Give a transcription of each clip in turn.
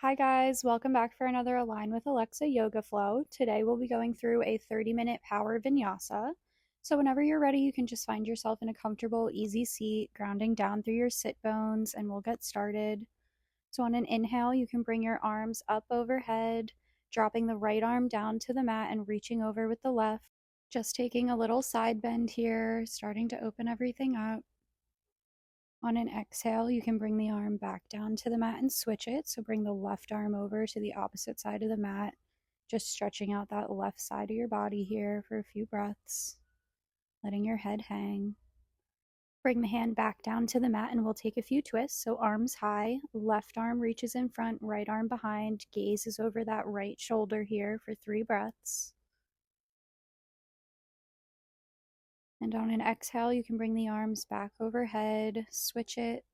Hi guys, welcome back for another Align with Alexa Yoga Flow. Today we'll be going through a 30-minute Power Vinyasa. So whenever you're ready, you can just find yourself in a comfortable, easy seat, grounding down through your sit bones, and we'll get started. So on an inhale, you can bring your arms up overhead, dropping the right arm down to the mat and reaching over with the left. Just taking a little side bend here, starting to open everything up. On an exhale, you can bring the arm back down to the mat and switch it. So bring the left arm over to the opposite side of the mat, just stretching out that left side of your body here for a few breaths, letting your head hang. Bring the hand back down to the mat and we'll take a few twists. So arms high, left arm reaches in front, right arm behind, gaze is over that right shoulder here for 3 breaths. And on an exhale, you can bring the arms back overhead, switch it.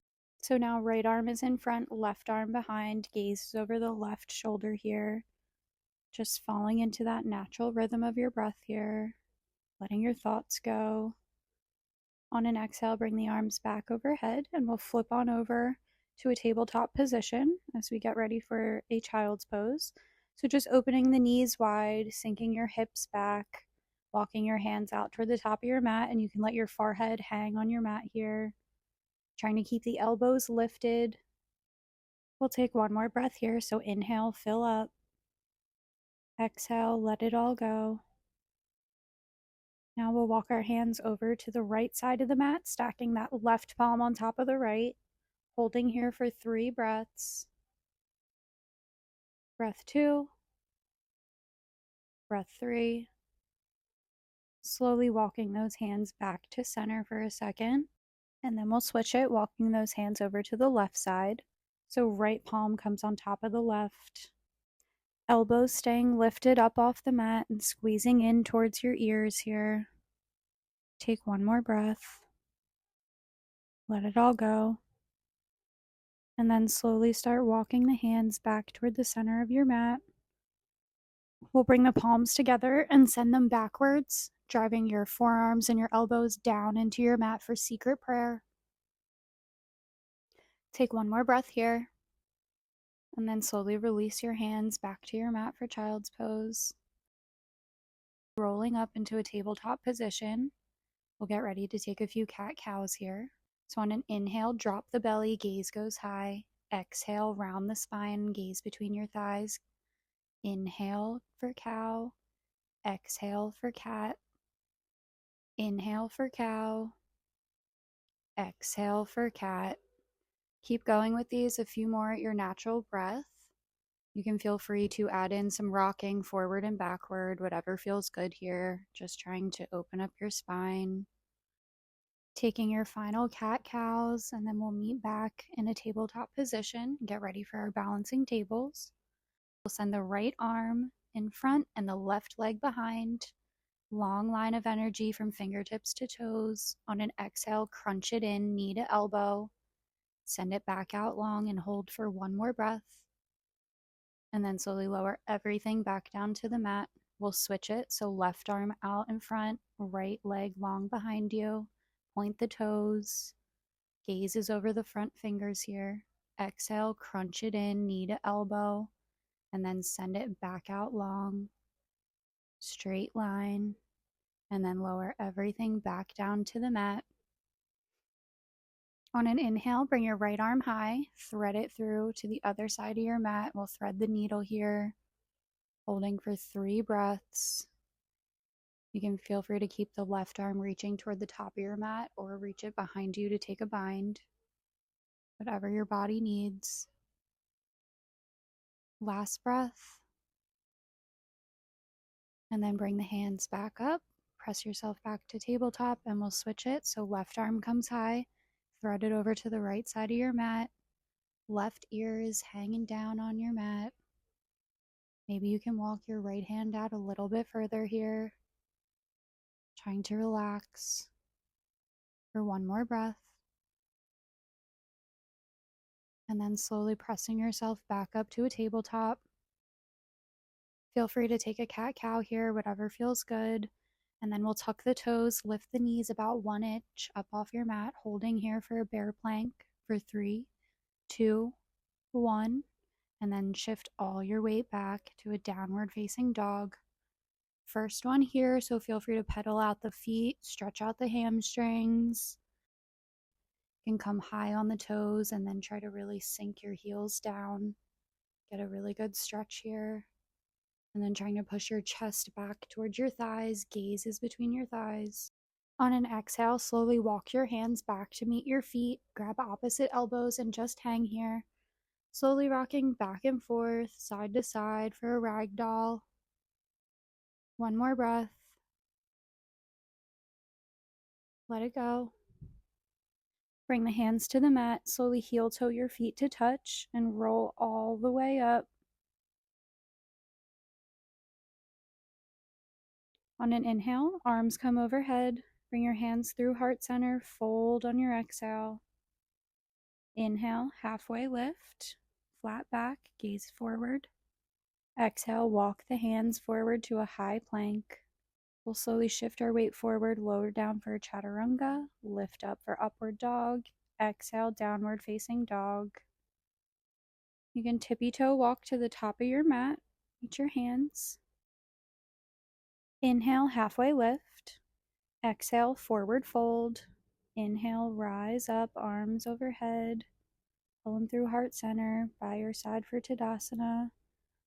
So now right arm is in front, left arm behind, gaze is over the left shoulder here. Just falling into that natural rhythm of your breath here, letting your thoughts go. On an exhale, bring the arms back overhead and we'll flip on over to a tabletop position as we get ready for a child's pose. So just opening the knees wide, sinking your hips back, walking your hands out toward the top of your mat, and you can let your forehead hang on your mat here. Trying to keep the elbows lifted. We'll take one more breath here. So inhale, fill up. Exhale, let it all go. Now we'll walk our hands over to the right side of the mat, stacking that left palm on top of the right, holding here for 3 breaths. Breath 2, breath 3. Slowly walking those hands back to center for a second. And then we'll switch it, walking those hands over to the left side. So right palm comes on top of the left. Elbows staying lifted up off the mat and squeezing in towards your ears here. Take one more breath. Let it all go. And then slowly start walking the hands back toward the center of your mat. We'll bring the palms together and send them backwards, driving your forearms and your elbows down into your mat for secret prayer. Take one more breath here. And then slowly release your hands back to your mat for child's pose. Rolling up into a tabletop position. We'll get ready to take a few cat-cows here. So on an inhale, drop the belly, gaze goes high. Exhale, round the spine, gaze between your thighs. Inhale for cow. Exhale for cat. Inhale for cow. Exhale for cat. Keep going with these, a few more at your natural breath. You can feel free to add in some rocking forward and backward, whatever feels good here. Just trying to open up your spine. Taking your final cat-cows, and then we'll meet back in a tabletop position. Get ready for our balancing tables. We'll send the right arm in front and the left leg behind. Long line of energy from fingertips to toes. On an exhale, crunch it in, knee to elbow. Send it back out long and hold for one more breath. And then slowly lower everything back down to the mat. We'll switch it, so left arm out in front, right leg long behind you. Point the toes. Gaze is over the front fingers here. Exhale, crunch it in, knee to elbow, and then send it back out long. Straight line, and then lower everything back down to the mat. On an inhale, bring your right arm high, thread it through to the other side of your mat. We'll thread the needle here, holding for 3 breaths. You can feel free to keep the left arm reaching toward the top of your mat or reach it behind you to take a bind. Whatever your body needs. Last breath. And then bring the hands back up. Press yourself back to tabletop and we'll switch it. So left arm comes high. Thread it over to the right side of your mat. Left ear is hanging down on your mat. Maybe you can walk your right hand out a little bit further here. Trying to relax for one more breath. And then slowly pressing yourself back up to a tabletop. Feel free to take a cat-cow here, whatever feels good. And then we'll tuck the toes, lift the knees about 1 inch up off your mat, holding here for a bear plank for 3, 2, 1. and then shift all your weight back to a downward facing dog. First one here, so feel free to pedal out the feet, stretch out the hamstrings. You can come high on the toes and then try to really sink your heels down. Get a really good stretch here. And then trying to push your chest back towards your thighs, gaze is between your thighs. On an exhale, slowly walk your hands back to meet your feet, grab opposite elbows and just hang here. Slowly rocking back and forth, side to side for a ragdoll. One more breath. Let it go. Bring the hands to the mat, slowly heel toe your feet to touch and roll all the way up. On an inhale, arms come overhead. Bring your hands through heart center, fold on your exhale. Inhale, halfway lift, flat back, gaze forward. Exhale, walk the hands forward to a high plank. We'll slowly shift our weight forward, lower down for chaturanga, lift up for upward dog. Exhale, downward facing dog. You can tippy toe walk to the top of your mat, reach your hands. Inhale, halfway lift. Exhale, forward fold. Inhale, rise up, arms overhead. Pull them through heart center, by your side for Tadasana.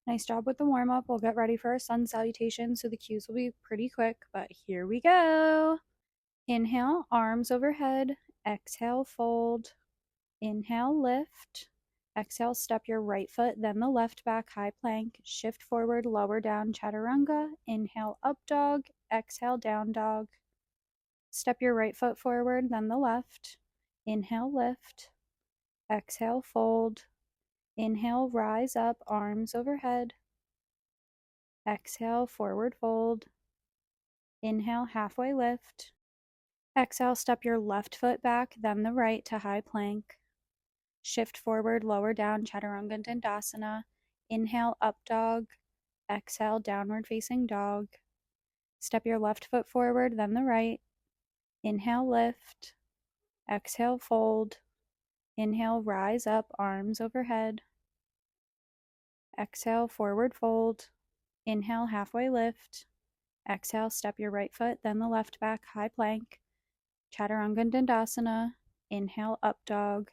Nice job with the warm up. We'll get ready for our sun salutation, so the cues will be pretty quick, but here we go. Inhale, arms overhead. Exhale, fold. Inhale, lift. Exhale, step your right foot, then the left back, high plank. Shift forward, lower down, chaturanga. Inhale, up dog. Exhale, down dog. Step your right foot forward, then the left. Inhale, lift. Exhale, fold. Inhale, rise up, arms overhead. Exhale, forward fold. Inhale, halfway lift. Exhale, step your left foot back, then the right to high plank. Shift forward, lower down, chaturanga dandasana. Inhale, up dog. Exhale, downward facing dog. Step your left foot forward, then the right. Inhale, lift. Exhale, fold. Inhale, rise up, arms overhead. Exhale, forward fold. Inhale, halfway lift. Exhale, step your right foot, then the left back, high plank. Chaturanga dandasana. Inhale, up dog.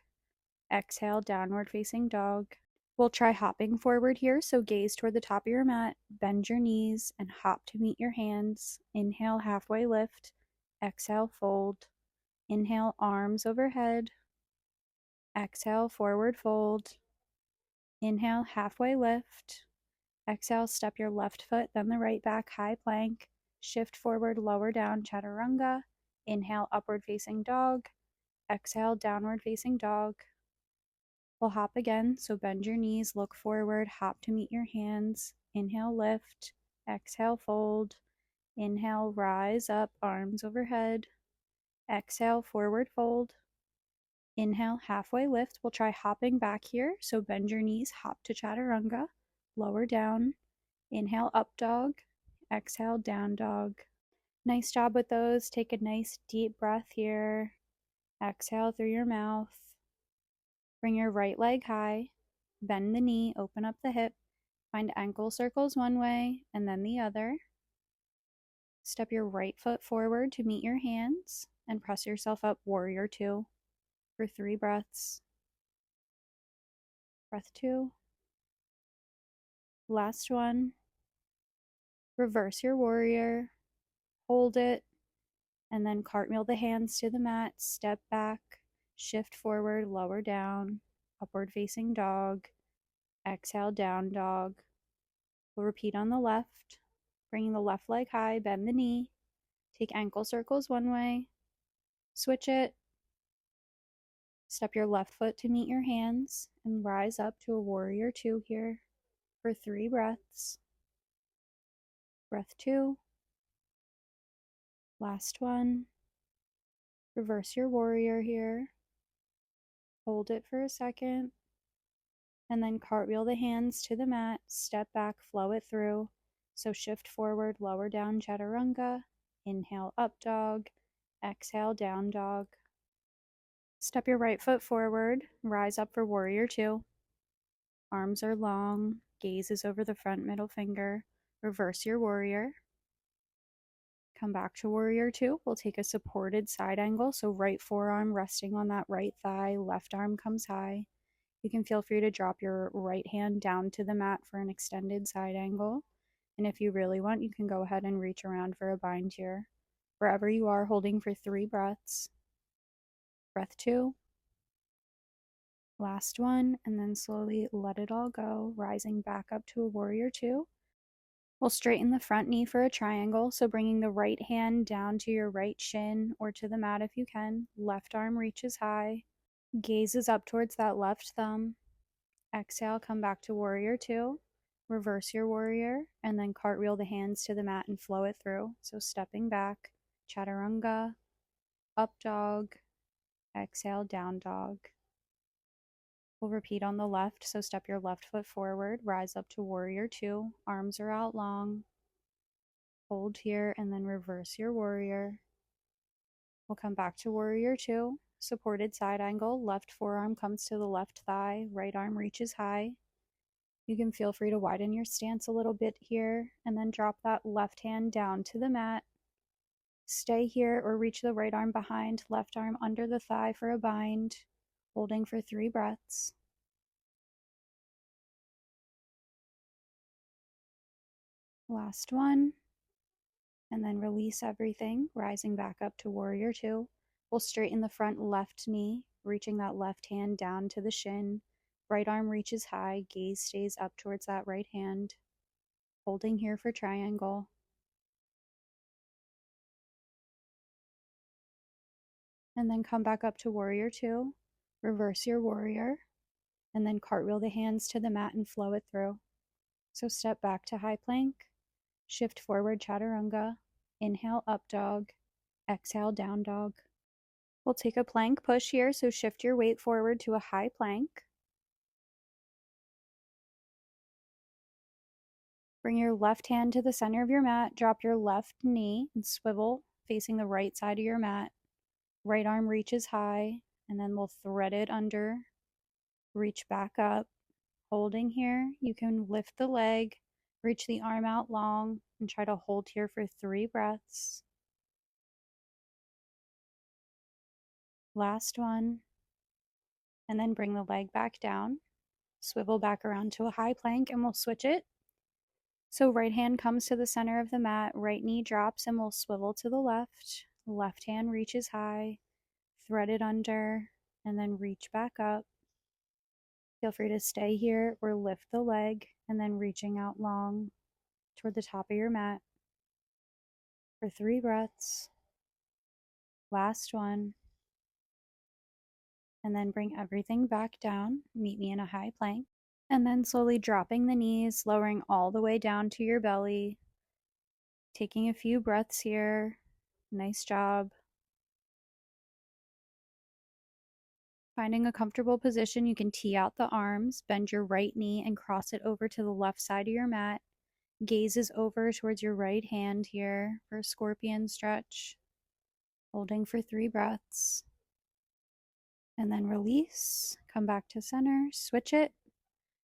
Exhale, downward facing dog. We'll try hopping forward here, so gaze toward the top of your mat, bend your knees, and hop to meet your hands. Inhale, halfway lift. Exhale, fold. Inhale, arms overhead. Exhale, forward fold. Inhale, halfway lift. Exhale, step your left foot, then the right back, high plank. Shift forward, lower down, chaturanga. Inhale, upward facing dog. Exhale, downward facing dog. We'll hop again, so bend your knees, look forward, hop to meet your hands. Inhale, lift. Exhale, fold. Inhale, rise up, arms overhead. Exhale, forward fold. Inhale, halfway lift. We'll try hopping back here, so bend your knees, hop to chaturanga. Lower down. Inhale, up dog. Exhale, down dog. Nice job with those. Take a nice deep breath here. Exhale through your mouth. Bring your right leg high. Bend the knee, open up the hip. Find ankle circles one way and then the other. Step your right foot forward to meet your hands and press yourself up, warrior two, for 3 breaths. Breath 2. Last one. Reverse your warrior. Hold it. And then cartwheel the hands to the mat. Step back. Shift forward, lower down. Upward facing dog. Exhale, down dog. We'll repeat on the left. Bringing the left leg high, bend the knee. Take ankle circles one way. Switch it. Step your left foot to meet your hands and rise up to a warrior two here for 3 breaths. Breath 2. Last one. Reverse your warrior here. Hold it for a second. And then cartwheel the hands to the mat. Step back, flow it through. So shift forward, lower down, chaturanga. Inhale, up dog. Exhale, down dog. Step your right foot forward. Rise up for warrior two. arms are long, gaze is over the front middle finger. Reverse your warrior. Come back to warrior two. We'll take a supported side angle, so right forearm resting on that right thigh, left arm comes high. You can feel free to drop your right hand down to the mat for an extended side angle. And if you really want, you can go ahead and reach around for a bind here. Wherever you are, holding for 3 breaths. Breath 2. Last one, and then slowly let it all go, rising back up to a warrior 2. We'll straighten the front knee for a triangle, so bringing the right hand down to your right shin or to the mat if you can. Left arm reaches high. Gaze is up towards that left thumb. Exhale, come back to warrior 2. Reverse your warrior, and then cartwheel the hands to the mat and flow it through. So stepping back, chaturanga, up dog, exhale, down dog. We'll repeat on the left, so step your left foot forward, rise up to warrior 2, arms are out long, hold here, and then reverse your warrior. We'll come back to warrior 2, supported side angle, left forearm comes to the left thigh, right arm reaches high. You can feel free to widen your stance a little bit here, and then drop that left hand down to the mat. Stay here or reach the right arm behind, left arm under the thigh for a bind, holding for 3 breaths. Last one. And then release everything, rising back up to warrior 2. We'll straighten the front left knee, reaching that left hand down to the shin. Right arm reaches high, gaze stays up towards that right hand. Holding here for triangle. And then come back up to warrior 2. Reverse your warrior. And then cartwheel the hands to the mat and flow it through. So step back to high plank. Shift forward chaturanga. Inhale up dog. Exhale down dog. We'll take a plank push here, so shift your weight forward to a high plank. Bring your left hand to the center of your mat, drop your left knee and swivel facing the right side of your mat. Right arm reaches high, and then we'll thread it under, reach back up. Holding here, you can lift the leg, reach the arm out long, and try to hold here for 3 breaths. Last one. And then bring the leg back down, swivel back around to a high plank, and we'll switch it. So right hand comes to the center of the mat, right knee drops, and we'll swivel to the left. Left hand reaches high, thread it under, and then reach back up. Feel free to stay here or lift the leg, and then reaching out long toward the top of your mat for 3 breaths. Last one. And then bring everything back down. Meet me in a high plank. And then slowly dropping the knees, lowering all the way down to your belly. Taking a few breaths here. Nice job. Finding a comfortable position, you can tee out the arms, bend your right knee and cross it over to the left side of your mat. Gaze is over towards your right hand here for a scorpion stretch. Holding for 3 breaths. And then release. Come back to center. Switch it.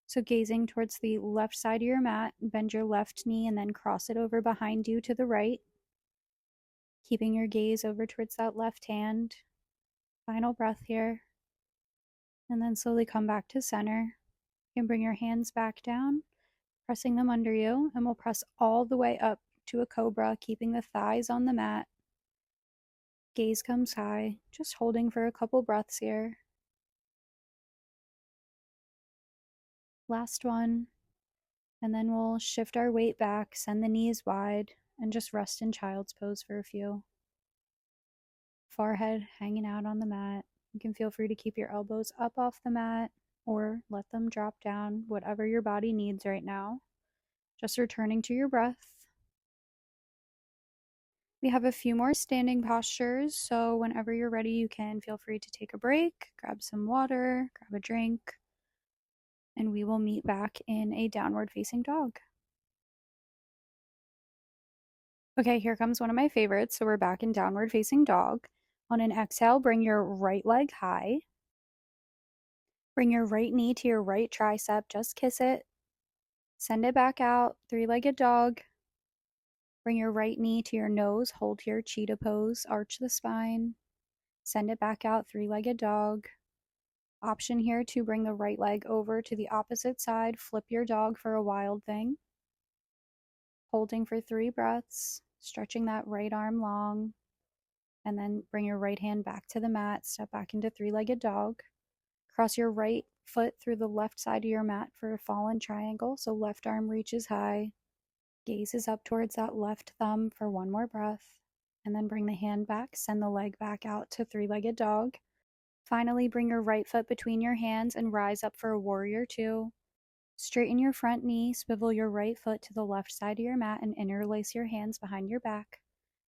So gazing towards the left side of your mat, bend your left knee and then cross it over behind you to the right. Keeping your gaze over towards that left hand. Final breath here. And then slowly come back to center. You can bring your hands back down, pressing them under you, and we'll press all the way up to a cobra, keeping the thighs on the mat. Gaze comes high, just holding for a couple breaths here. Last one. And then we'll shift our weight back, send the knees wide, and just rest in child's pose for a few. Forehead hanging out on the mat. You can feel free to keep your elbows up off the mat or let them drop down, whatever your body needs right now. Just returning to your breath. We have a few more standing postures, so whenever you're ready, you can feel free to take a break, grab some water, grab a drink, and we will meet back in a downward facing dog. Okay, here comes one of my favorites. So we're back in downward facing dog. On an exhale, bring your right leg high. Bring your right knee to your right tricep, just kiss it. Send it back out, three-legged dog. Bring your right knee to your nose, hold here, cheetah pose, arch the spine. Send it back out, three-legged dog. Option here to bring the right leg over to the opposite side, flip your dog for a wild thing. Holding for 3 breaths, stretching that right arm long, and then bring your right hand back to the mat, step back into three-legged dog. Cross your right foot through the left side of your mat for a fallen triangle, so left arm reaches high. Gaze is up towards that left thumb for 1 more breath, and then bring the hand back, send the leg back out to three-legged dog. Finally, bring your right foot between your hands and rise up for a warrior 2. Straighten your front knee, swivel your right foot to the left side of your mat, and interlace your hands behind your back.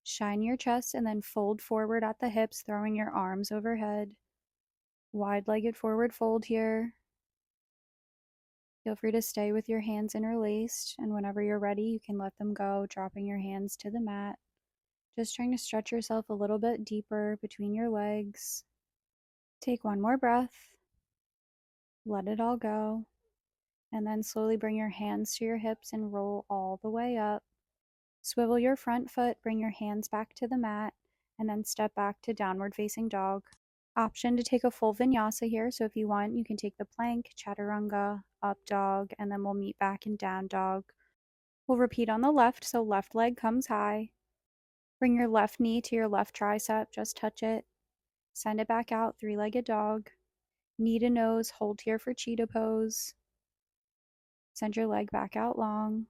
Shine your chest and then fold forward at the hips, throwing your arms overhead. Wide-legged forward fold here. Feel free to stay with your hands interlaced, and whenever you're ready, you can let them go, dropping your hands to the mat. Just trying to stretch yourself a little bit deeper between your legs. Take 1 more breath. Let it all go. And then slowly bring your hands to your hips and roll all the way up. Swivel your front foot, bring your hands back to the mat, and then step back to downward facing dog. Option to take a full vinyasa here, so if you want, you can take the plank, chaturanga, up dog, and then we'll meet back in down dog. We'll repeat on the left, so left leg comes high. Bring your left knee to your left tricep, just touch it. Send it back out, three-legged dog. Knee to nose, hold here for cheetah pose. Send your leg back out long.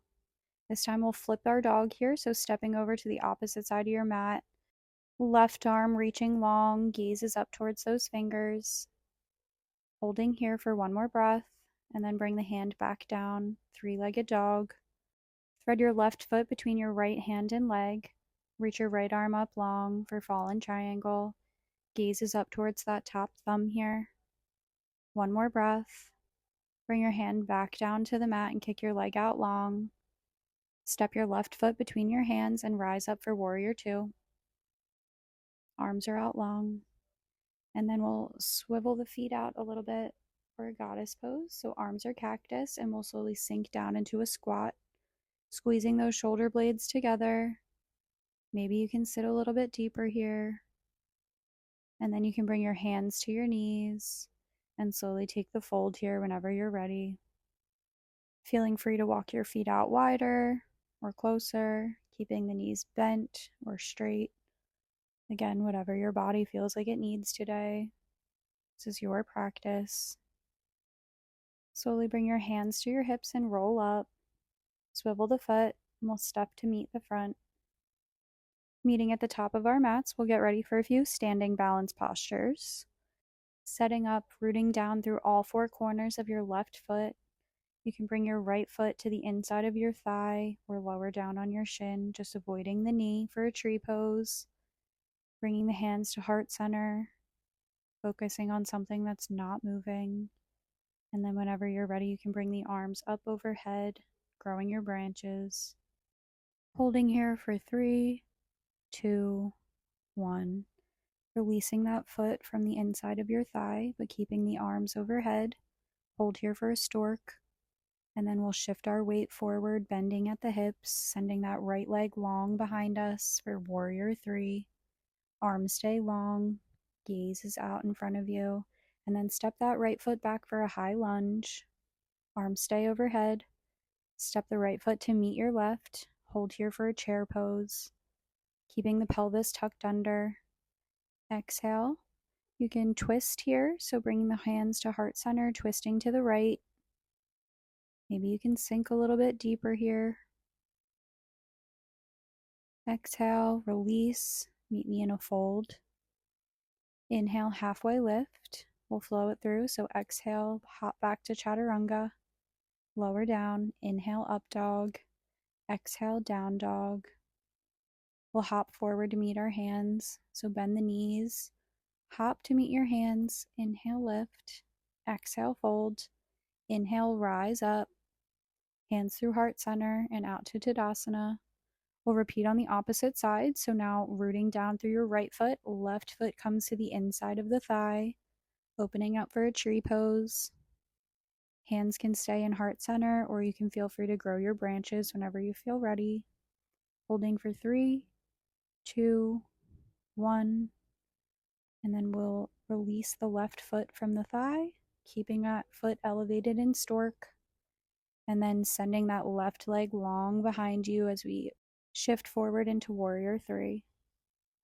This time we'll flip our dog here, so stepping over to the opposite side of your mat. Left arm reaching long, gaze is up towards those fingers. Holding here for 1 more breath, and then bring the hand back down, three-legged dog. Thread your left foot between your right hand and leg. Reach your right arm up long for fallen triangle. Gaze is up towards that top thumb here. 1 more breath. Bring your hand back down to the mat and kick your leg out long. Step your left foot between your hands and rise up for warrior 2. Arms are out long. And then we'll swivel the feet out a little bit for a goddess pose. So arms are cactus, and we'll slowly sink down into a squat, squeezing those shoulder blades together. Maybe you can sit a little bit deeper here. And then you can bring your hands to your knees and slowly take the fold here whenever you're ready. Feeling free to walk your feet out wider or closer, keeping the knees bent or straight. Again, whatever your body feels like it needs today. This is your practice. Slowly bring your hands to your hips and roll up. Swivel the foot, and we'll step to meet the front. Meeting at the top of our mats, we'll get ready for a few standing balance postures. Setting up, rooting down through all 4 corners of your left foot. You can bring your right foot to the inside of your thigh or lower down on your shin, just avoiding the knee for a tree pose. Bringing the hands to heart center, focusing on something that's not moving. And then whenever you're ready, you can bring the arms up overhead, growing your branches. Holding here for 3, 2, 1. Releasing that foot from the inside of your thigh, but keeping the arms overhead. Hold here for a stork. And then we'll shift our weight forward, bending at the hips, sending that right leg long behind us for warrior 3. Arms stay long, gaze is out in front of you, and then step that right foot back for a high lunge. Arms stay overhead. Step the right foot to meet your left. Hold here for a chair pose, keeping the pelvis tucked under. Exhale. You can twist here, so bringing the hands to heart center, twisting to the right. Maybe you can sink a little bit deeper here. Exhale, release, meet me in a fold. Inhale, halfway lift. We'll flow it through, so exhale, hop back to chaturanga. Lower down, inhale, up dog. Exhale, down dog. We'll hop forward to meet our hands, so bend the knees. Hop to meet your hands. Inhale, lift. Exhale, fold. Inhale, rise up. Hands through heart center and out to Tadasana. We'll repeat on the opposite side. So now rooting down through your right foot, left foot comes to the inside of the thigh, opening up for a tree pose. Hands can stay in heart center, or you can feel free to grow your branches whenever you feel ready. Holding for 3, 2, 1, and then we'll release the left foot from the thigh, keeping that foot elevated in stork, and then sending that left leg long behind you as we shift forward into warrior 3.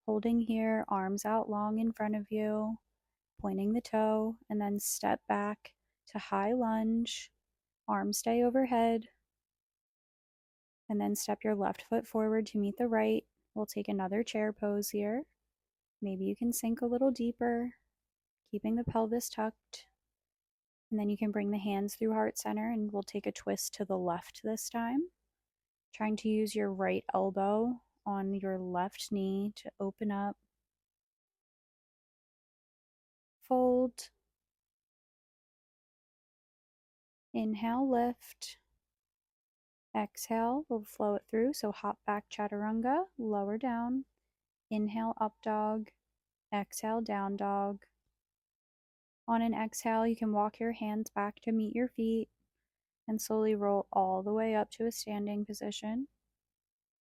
Holding here, arms out long in front of you, pointing the toe, and then step back to high lunge, arms stay overhead, and then step your left foot forward to meet the right. We'll take another chair pose here. Maybe you can sink a little deeper, keeping the pelvis tucked. And then you can bring the hands through heart center, and we'll take a twist to the left this time. Trying to use your right elbow on your left knee to open up. Fold. Inhale, lift. Exhale, we'll flow it through. So hop back chaturanga, lower down. Inhale, up dog. Exhale, down dog. On an exhale, you can walk your hands back to meet your feet and slowly roll all the way up to a standing position.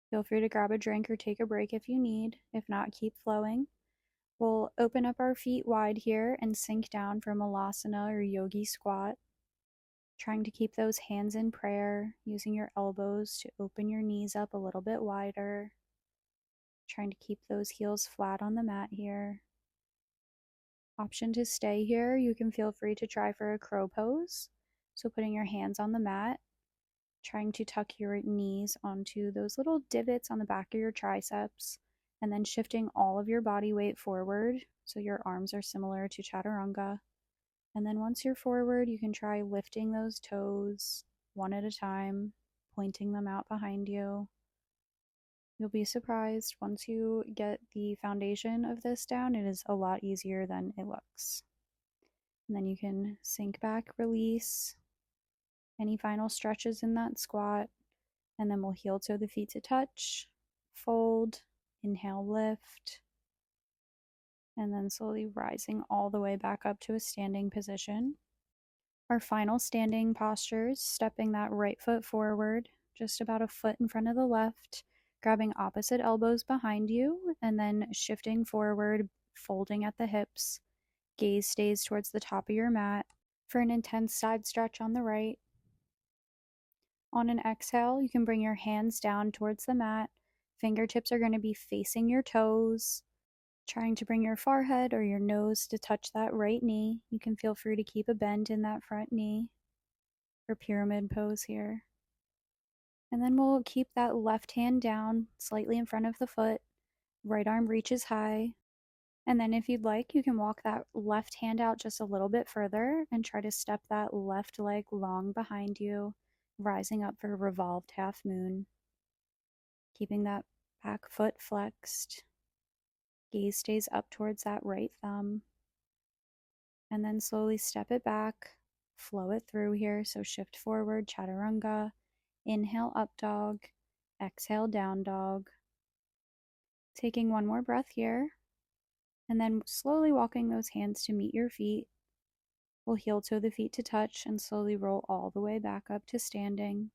Feel free to grab a drink or take a break if you need. If not, keep flowing. We'll open up our feet wide here and sink down from Malasana or yogi squat. Trying to keep those hands in prayer, using your elbows to open your knees up a little bit wider. Trying to keep those heels flat on the mat here. Option to stay here, you can feel free to try for a crow pose. So putting your hands on the mat, trying to tuck your knees onto those little divots on the back of your triceps, and then shifting all of your body weight forward so your arms are similar to chaturanga. And then once you're forward, you can try lifting those toes one at a time, pointing them out behind you. You'll be surprised once you get the foundation of this down, it is a lot easier than it looks. And then you can sink back, release any final stretches in that squat, and then we'll heel toe the feet to touch, fold, inhale, lift, and then slowly rising all the way back up to a standing position. Our final standing postures, stepping that right foot forward, just about a foot in front of the left, grabbing opposite elbows behind you, and then shifting forward, folding at the hips. Gaze stays towards the top of your mat for an intense side stretch on the right. On an exhale, you can bring your hands down towards the mat. Fingertips are going to be facing your toes. Trying to bring your forehead or your nose to touch that right knee. You can feel free to keep a bend in that front knee for pyramid pose here. And then we'll keep that left hand down slightly in front of the foot. Right arm reaches high. And then if you'd like, you can walk that left hand out just a little bit further and try to step that left leg long behind you, rising up for a revolved half moon. Keeping that back foot flexed. Gaze stays up towards that right thumb. And then slowly step it back, flow it through here. So shift forward, chaturanga. Inhale, up dog. Exhale, down dog. Taking one more breath here. And then slowly walking those hands to meet your feet. We'll heel toe the feet to touch and slowly roll all the way back up to standing.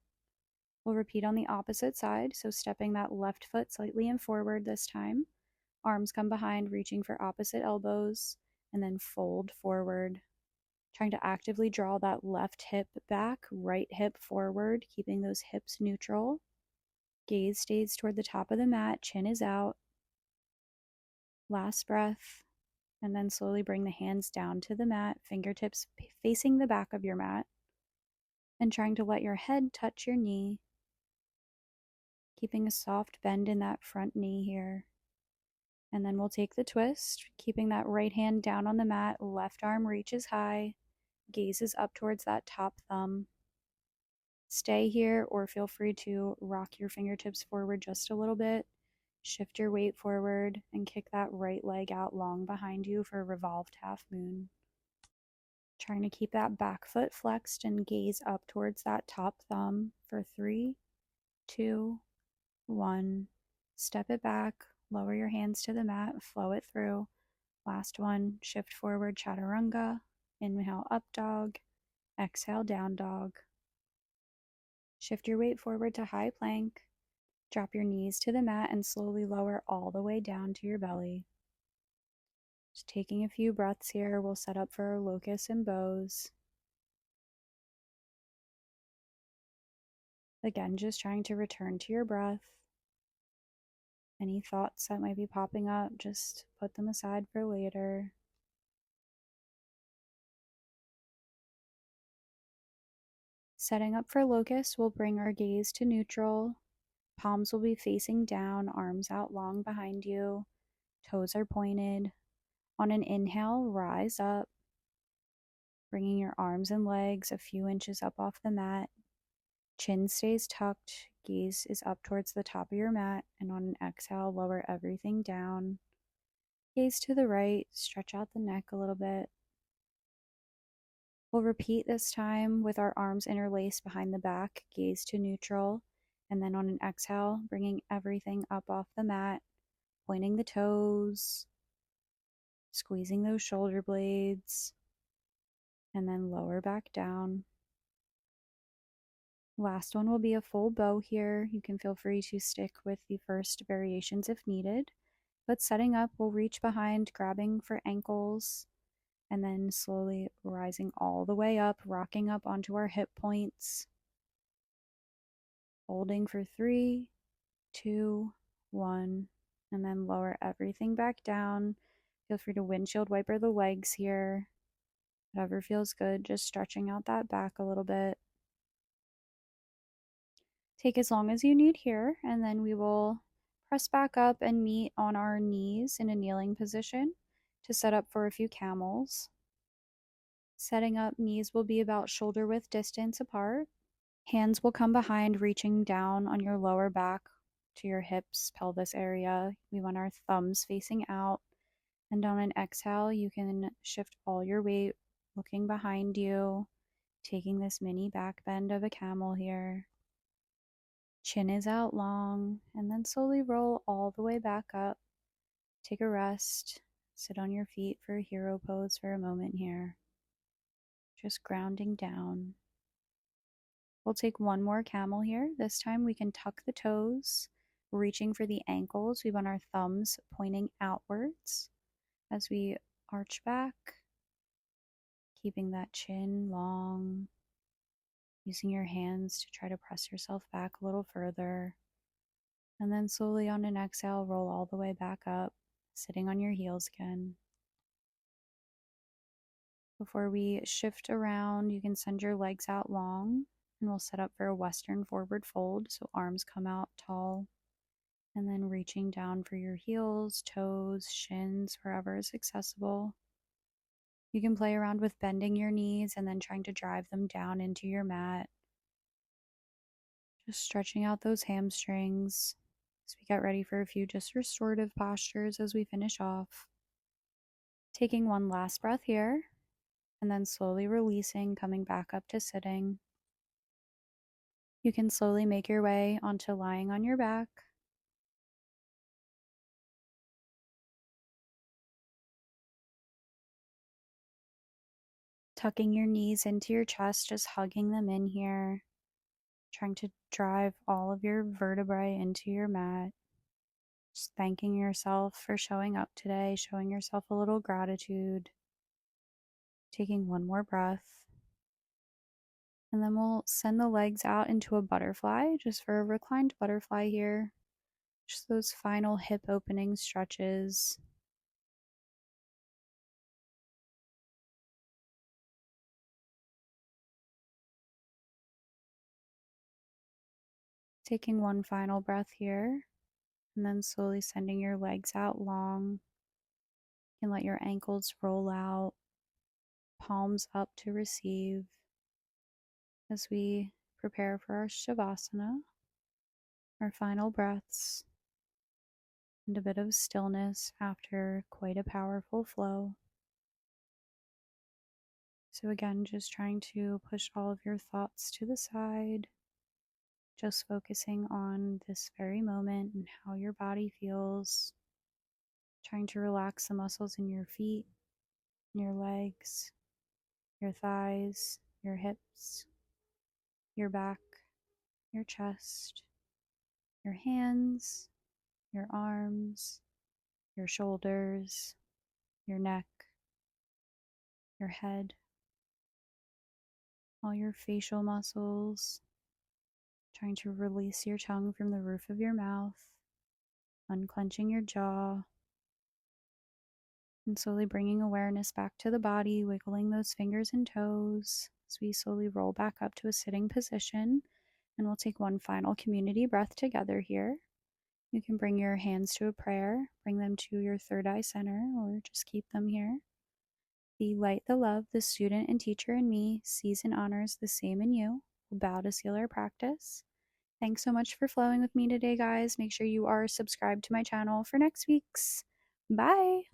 We'll repeat on the opposite side, so stepping that left foot slightly in forward this time. Arms come behind, reaching for opposite elbows, and then fold forward. Trying to actively draw that left hip back, right hip forward, keeping those hips neutral. Gaze stays toward the top of the mat, chin is out. Last breath. And then slowly bring the hands down to the mat, fingertips facing the back of your mat, and trying to let your head touch your knee, keeping a soft bend in that front knee here. And then we'll take the twist, keeping that right hand down on the mat, left arm reaches high, gazes up towards that top thumb. Stay here or feel free to rock your fingertips forward just a little bit. Shift your weight forward and kick that right leg out long behind you for a revolved half moon. Trying to keep that back foot flexed and gaze up towards that top thumb for 3, 2, 1. Step it back, lower your hands to the mat, flow it through. Last one, shift forward, chaturanga. Inhale, up dog. Exhale, down dog. Shift your weight forward to high plank. Drop your knees to the mat and slowly lower all the way down to your belly. Just taking a few breaths here, we'll set up for our locusts and bows. Again, just trying to return to your breath. Any thoughts that might be popping up, just put them aside for later. Setting up for locust, we'll bring our gaze to neutral. Palms will be facing down, arms out long behind you. Toes are pointed. On an inhale, rise up, bringing your arms and legs a few inches up off the mat. Chin stays tucked, gaze is up towards the top of your mat, and on an exhale, lower everything down. Gaze to the right, stretch out the neck a little bit. We'll repeat this time with our arms interlaced behind the back, gaze to neutral, and then on an exhale, bringing everything up off the mat, pointing the toes, squeezing those shoulder blades, and then lower back down. Last one will be a full bow here. You can feel free to stick with the first variations if needed. But setting up, we'll reach behind, grabbing for ankles, and then slowly rising all the way up, rocking up onto our hip points. Holding for 3, 2, 1, and then lower everything back down. Feel free to windshield wiper the legs here. Whatever feels good, just stretching out that back a little bit. Take as long as you need here, and then we will press back up and meet on our knees in a kneeling position to set up for a few camels. Setting up, knees will be about shoulder width distance apart. Hands will come behind, reaching down on your lower back to your hips, pelvis area. We want our thumbs facing out. And on an exhale, you can shift all your weight, looking behind you, taking this mini back bend of a camel here. Chin is out long, and then slowly roll all the way back up. Take a rest. Sit on your feet for a hero pose for a moment here. Just grounding down. We'll take one more camel here. This time we can tuck the toes, reaching for the ankles. We want our thumbs pointing outwards as we arch back, keeping that chin long, using your hands to try to press yourself back a little further. And then slowly on an exhale, roll all the way back up, sitting on your heels again. Before we shift around, you can send your legs out long, and we'll set up for a Western forward fold. So arms come out tall, and then reaching down for your heels, toes, shins, wherever is accessible. You can play around with bending your knees and then trying to drive them down into your mat. Just stretching out those hamstrings as we get ready for a few just restorative postures as we finish off. Taking one last breath here, and then slowly releasing, coming back up to sitting. You can slowly make your way onto lying on your back. Tucking your knees into your chest, just hugging them in here. Trying to drive all of your vertebrae into your mat. Just thanking yourself for showing up today, showing yourself a little gratitude. Taking one more breath. And then we'll send the legs out into a butterfly, just for a reclined butterfly here. Just those final hip opening stretches. Taking one final breath here, and then slowly sending your legs out long. You can let your ankles roll out, palms up to receive as we prepare for our savasana, our final breaths, and a bit of stillness after quite a powerful flow. So again, just trying to push all of your thoughts to the side, just focusing on this very moment and how your body feels, trying to relax the muscles in your feet, your legs, your thighs, your hips, your back, your chest, your hands, your arms, your shoulders, your neck, your head, all your facial muscles, trying to release your tongue from the roof of your mouth, unclenching your jaw, and slowly bringing awareness back to the body, wiggling those fingers and toes as we slowly roll back up to a sitting position. And we'll take one final community breath together here. You can bring your hands to a prayer, bring them to your third eye center, or just keep them here. The light, the love, the student and teacher in me sees and honors the same in you. We'll bow to seal our practice. Thanks so much for flowing with me today, guys. Make sure you are subscribed to my channel for next week's. Bye!